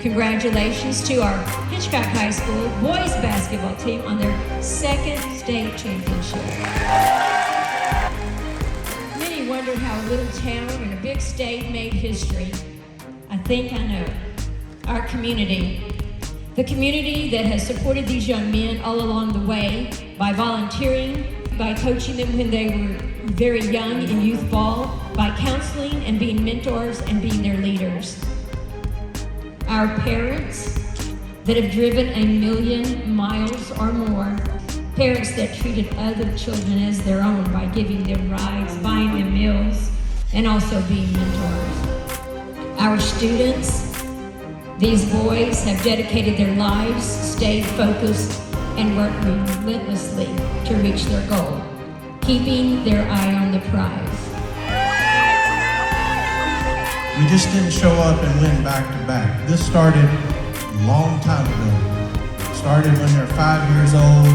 Congratulations to our Hitchcock High School boys basketball team on their second state championship. Many wondered how a little town in a big state made history. I think I know. Our community. The community that has supported these young men all along the way by volunteering, by coaching them when they were very young in youth ball, by counseling and being mentors and being their leaders. Our parents that have driven 1,000,000 miles or more, parents that treated other children as their own by giving them rides, buying them meals, and also being mentors. Our students, these boys have dedicated their lives, stayed focused, and worked relentlessly to reach their goal, keeping their eye on the prize. We just didn't show up and win back to back. This started a long time ago. Started when they're 5 years old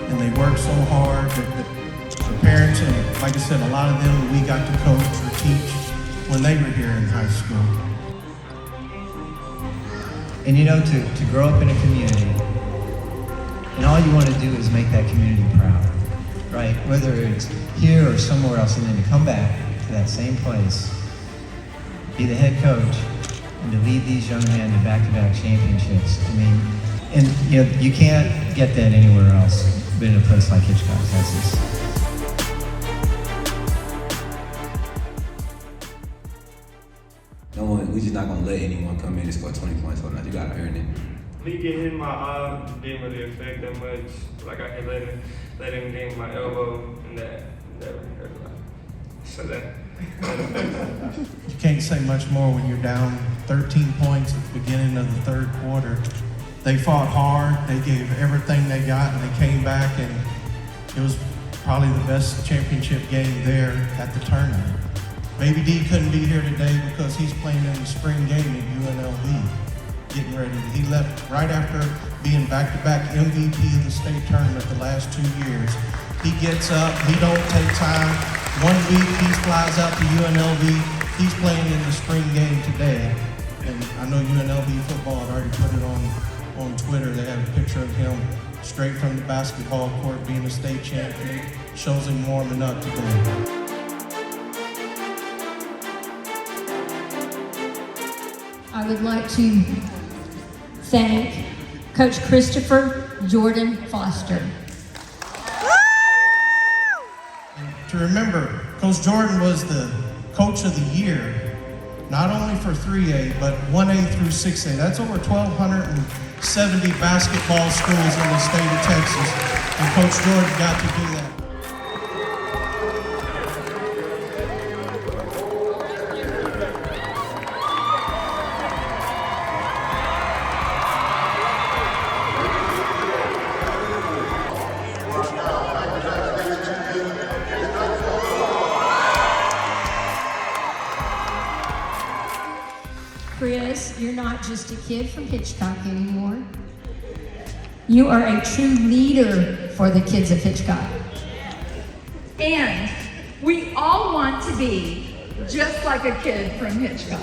and they worked so hard that the parents, and like I said, a lot of them we got to coach or teach when they were here in high school. And you know, to grow up in a community, and all you want to do is make that community proud, right? Whether it's here or somewhere else, and then to come back to that same place, be the head coach, and to lead these young men to back-to-back championships. I mean, and you know, you can't get that anywhere else but in a place like Hitchcock, Texas. We just not gonna let anyone come in and score 20 points or not. You gotta earn it. Me getting hit in my eye didn't really affect that much. Like I had let him get in my elbow, and that really hurt a lot. So that. You can't say much more when you're down 13 points at the beginning of the third quarter. They fought hard, they gave everything they got, and they came back, and it was probably the best championship game there at the tournament. Baby D couldn't be here today because he's playing in the spring game at UNLV, getting ready. He left right after being back-to-back MVP of the state tournament the last 2 years. He gets up, he don't take time. 1 week he flies out to UNLV. He's playing in the spring game today. And I know UNLV football had already put it on Twitter. They have a picture of him straight from the basketball court being a state champion. Shows him warming up today. I would like to thank Coach Christopher Jordan Foster. To remember, Coach Jordan was the coach of the year, not only for 3A, but 1A through 6A. That's over 1,270 basketball schools in the state of Texas, and Coach Jordan got to do that. Chris, you're not just a kid from Hitchcock anymore. You are a true leader for the kids of Hitchcock. And we all want to be just like a kid from Hitchcock.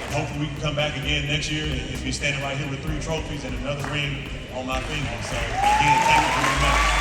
Hopefully we can come back again next year and be standing right here with 3 trophies and another ring on my finger. So again, thank you very much.